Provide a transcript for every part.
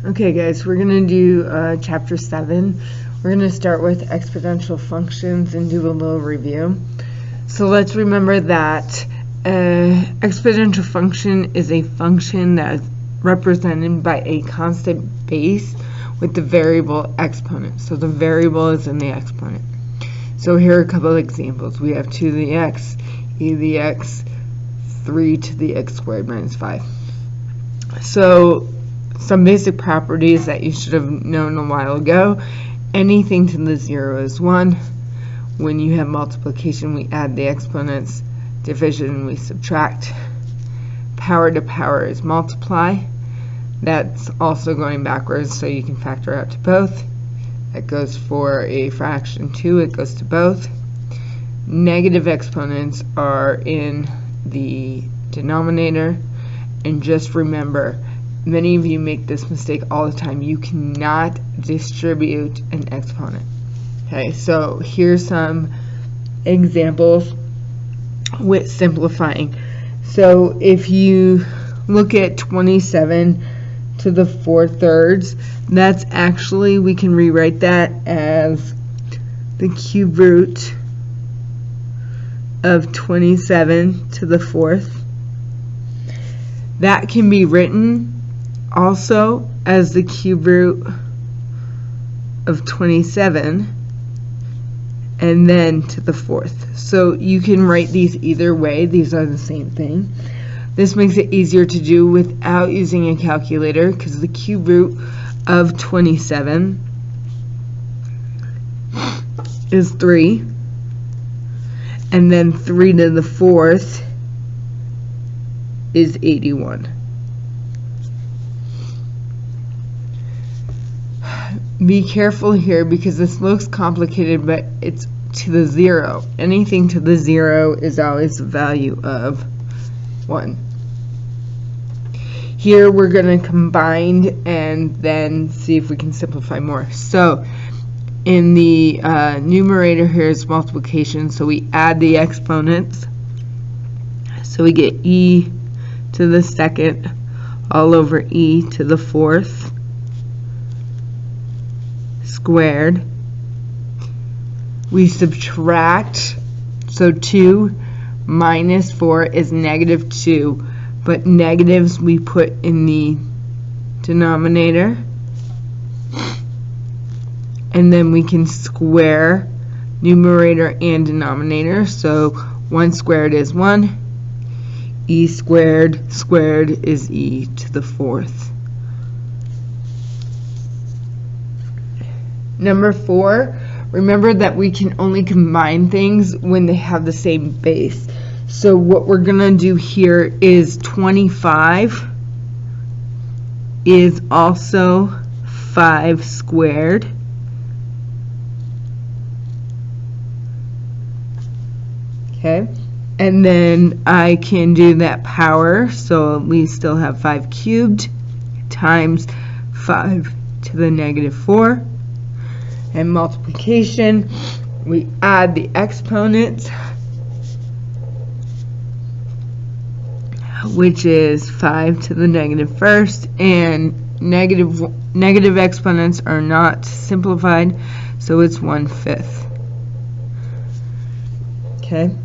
Okay guys, we're going to do chapter 7. We're going to start with exponential functions and do a little review. So let's remember that exponential function is a function that is represented by a constant base with the variable exponent. So the variable is in the exponent. So here are a couple of examples. We have 2 to the x, e to the x, 3 to the x squared minus 5. So some basic properties that you should have known a while ago. Anything to the 0 is 1. When you have multiplication, we add the exponents. Division, we subtract. Power to power is multiply. That's also going backwards, so you can factor out to both. That goes for a fraction 2, it goes to both. Negative exponents are in the denominator. And just remember, many of you make this mistake all the time. You cannot distribute an exponent. Okay, so here's some examples with simplifying. So if you look at 27 to the 4/3, that's actually, we can rewrite that as the cube root of 27 to the 4th. That can be written also as the cube root of 27 and then to the 4th. So you can write these either way. These are the same thing. This makes it easier to do without using a calculator, because the cube root of 27 is 3, and then 3 to the 4th is 81. Be careful here because this looks complicated, but it's to the 0. Anything to the 0 is always the value of 1. Here we're going to combine and then see if we can simplify more. So in the numerator here is multiplication, so we add the exponents. So we get e to the 2nd all over e to the 4th squared. We subtract, so 2 minus 4 is negative 2, but negatives we put in the denominator, and then we can square numerator and denominator. So 1 squared is 1, e squared is e to the 4th. Number 4, remember that we can only combine things when they have the same base. So what we're going to do here is 25 is also 5 squared. Okay. And then I can do that power, so we still have 5 cubed times 5 to the negative 4. And multiplication, we add the exponents, which is 5 to the negative 1st, and negative exponents are not simplified, so it's 1/5. Okay.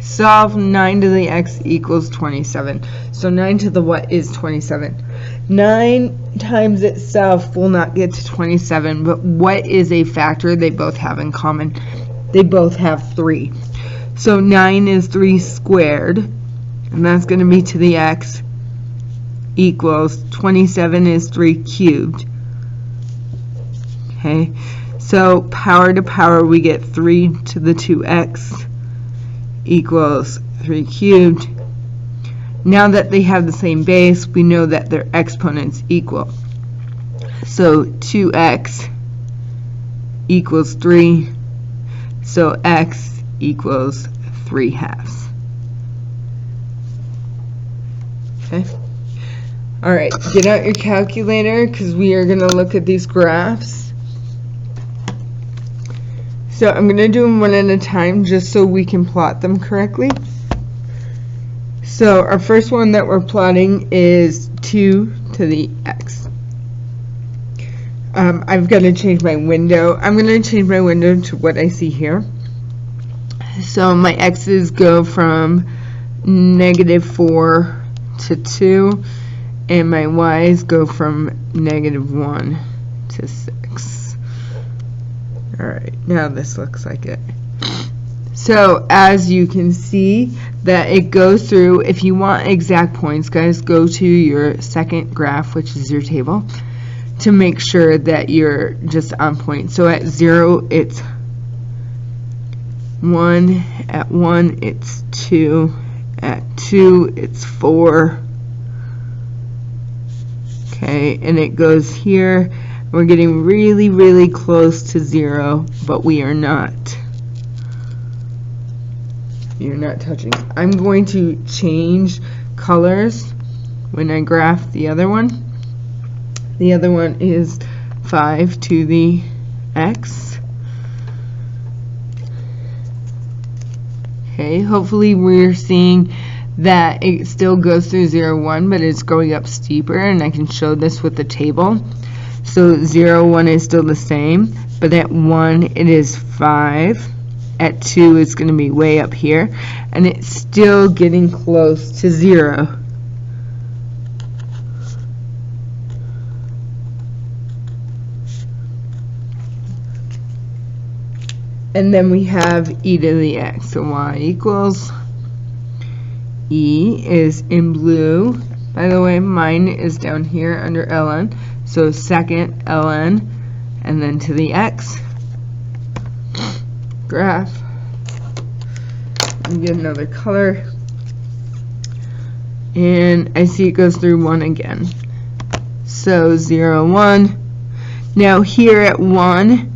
Solve 9 to the x equals 27. So 9 to the what is 27? 9 times itself will not get to 27, but what is a factor they both have in common? They both have 3. So 9 is 3 squared, and that's going to be to the x, equals 27 is 3 cubed. Okay, so power to power, we get 3 to the 2x equals 3 cubed. Now that they have the same base, we know that their exponents equal. So 2x equals 3, so x equals 3/2. Okay. Alright, get out your calculator because we are going to look at these graphs. So I'm going to do them one at a time just so we can plot them correctly. So our first one that we're plotting is 2 to the x. I've got to change my window. I'm going to change my window to what I see here. So my x's go from -4 to 2, and my y's go from -1 to 6. Alright, now this looks like it. So as you can see that it goes through, if you want exact points, guys, go to your second graph, which is your table, to make sure that you're just on point. So at 0 it's 1, at 1 it's 2, at 2 it's 4. Okay, and it goes here. We're getting really, really close to 0, but we are not. You're not touching. I'm going to change colors when I graph the other one. The other one is 5 to the x. Okay, hopefully we're seeing that it still goes through 0, 1, but it's going up steeper, and I can show this with the table. So 0, 1 is still the same, but at 1 it is 5. At 2 it's going to be way up here, and it's still getting close to 0. And then we have e to the x. So y equals, e is in blue. By the way, mine is down here under ln. So second ln, and then to the x. Graph. And get another color. And I see it goes through 1 again. So 0, 1. Now here at 1,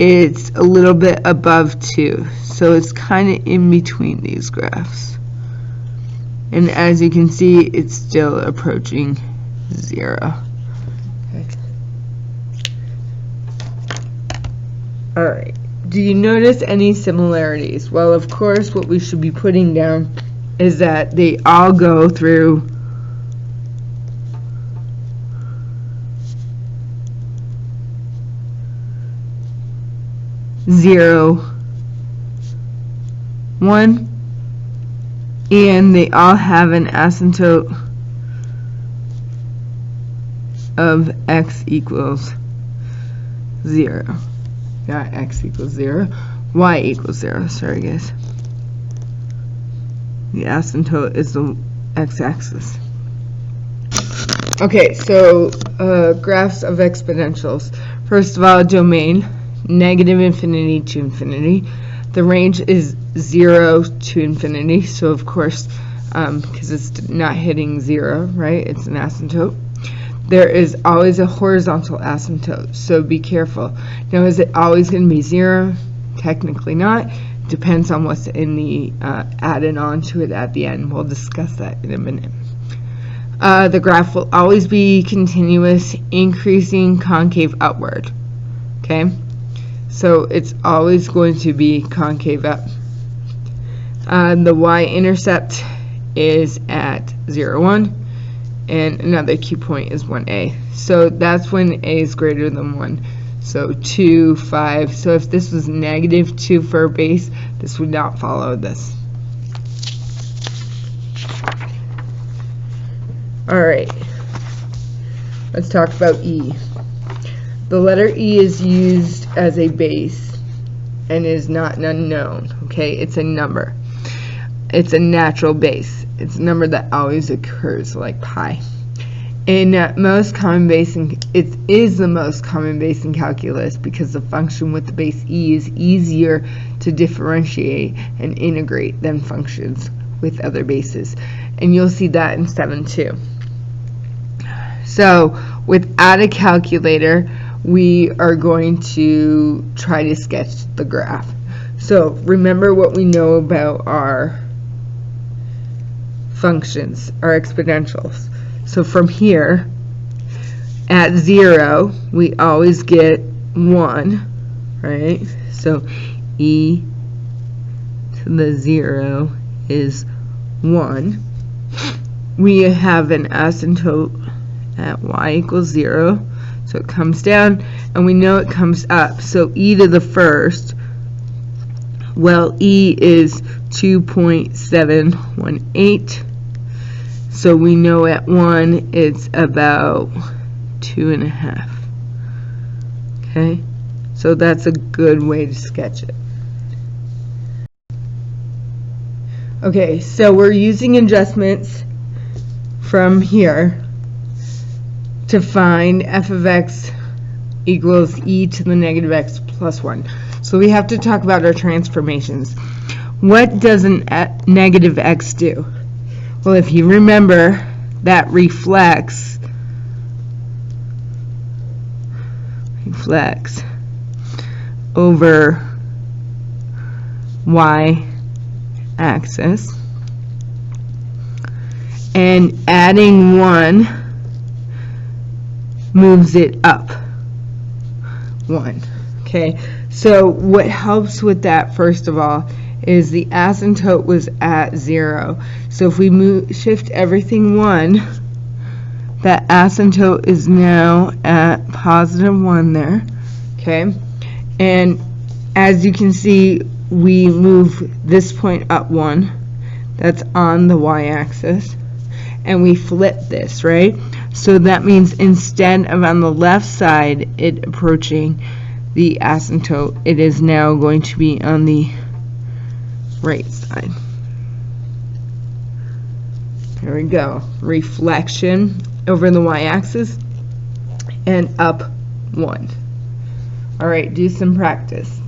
it's a little bit above 2. So it's kind of in between these graphs. And as you can see, it's still approaching 0. Okay. Alright. Do you notice any similarities? Well, of course, what we should be putting down is that they all go through 0, 1, and they all have an asymptote of x equals 0. Not x equals 0, y equals 0. Sorry, guys. The asymptote is the x-axis. Okay, so graphs of exponentials. First of all, domain, -infinity to infinity. The range is 0 to infinity, so of course, because it's not hitting 0, right? It's an asymptote. There is always a horizontal asymptote, so be careful. Now, is it always going to be 0? Technically not. Depends on what's in the added on to it at the end. We'll discuss that in a minute. The graph will always be continuous, increasing concave upward. Okay? So it's always going to be concave up. The y-intercept is at 0, 1. And another key point is 1a. So that's when a is greater than 1. So 2, 5. So if this was -2 for a base, this would not follow this. Alright. Let's talk about e. The letter e is used as a base and is not an unknown. Okay, it's a number. It's a natural base. It's a number that always occurs, like pi. In most common base, it is the most common base in calculus because the function with the base e is easier to differentiate and integrate than functions with other bases. And you'll see that in 7 too. So without a calculator, we are going to try to sketch the graph. So remember what we know about our functions, our exponentials. So from here, at 0, we always get 1, right? So e to the 0 is 1. we have an asymptote at y equals 0. So it comes down, and we know it comes up. So e to the first, well, e is 2.718. So we know at 1 it's about 2.5. Okay, so that's a good way to sketch it. Okay, so we're using adjustments from here to find f of x equals e to the negative x plus 1. So we have to talk about our transformations. What does a negative x do? Well, if you remember, that reflects over y-axis, and adding 1 moves it up 1. Okay, so what helps with that, first of all, is the asymptote was at 0. So if we shift everything 1, that asymptote is now at positive 1 there. Okay, and as you can see, we move this point up 1. That's on the y-axis. And we flip this, right? So that means instead of on the left side it approaching the asymptote, it is now going to be on the right side. There we go. Reflection over the y-axis and up 1. All right, do some practice.